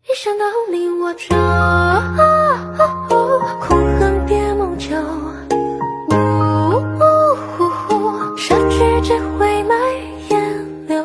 一想到你我就空恨别梦久，杀去只会埋烟柳。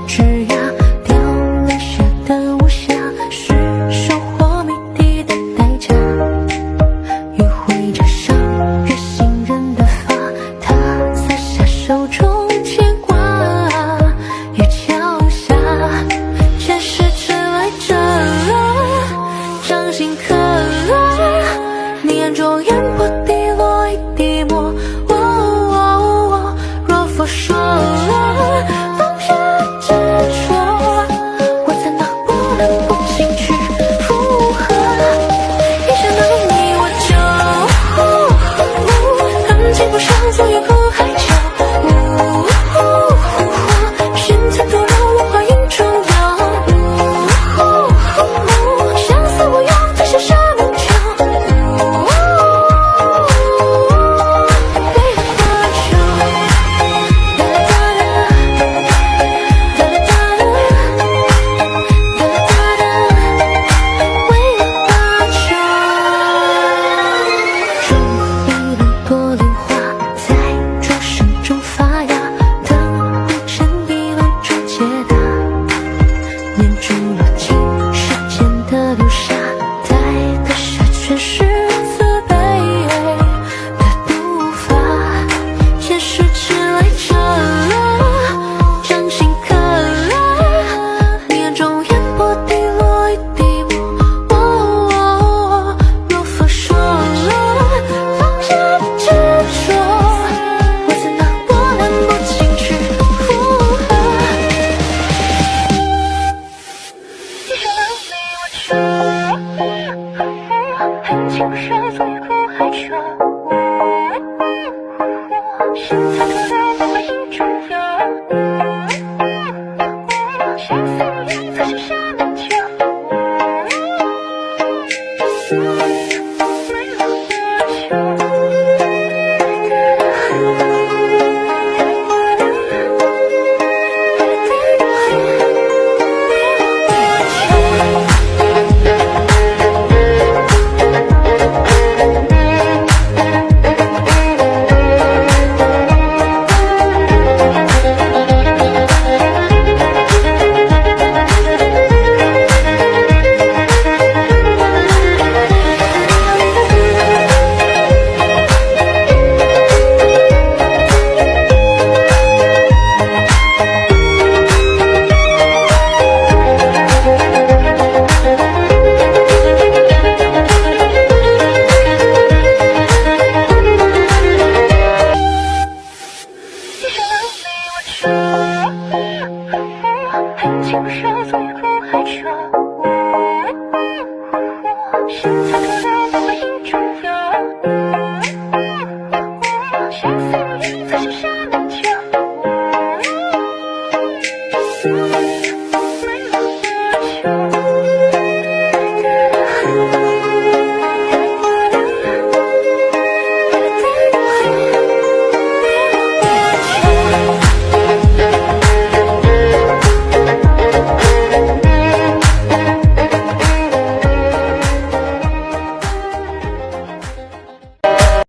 枝桠凋了雪的无暇，是收获谜底的代价。余晖着伤人心人的发，他撒下手中牵挂。月桥下，前世迟来者，掌心刻你眼中烟波滴落一滴墨。若佛说所有苦海潮，寻残土让我化影中央，相思无用，在写沙门桥，为了大桥，为了大桥，种一轮多莲花。中发芽，等不成一万种解答，念住了今世间的流沙，带的下全是慈悲的读法。前世迟来者，掌心刻你眼中烟波滴落一滴墨。若佛说放下执着，很青山，所以苦海潮，心在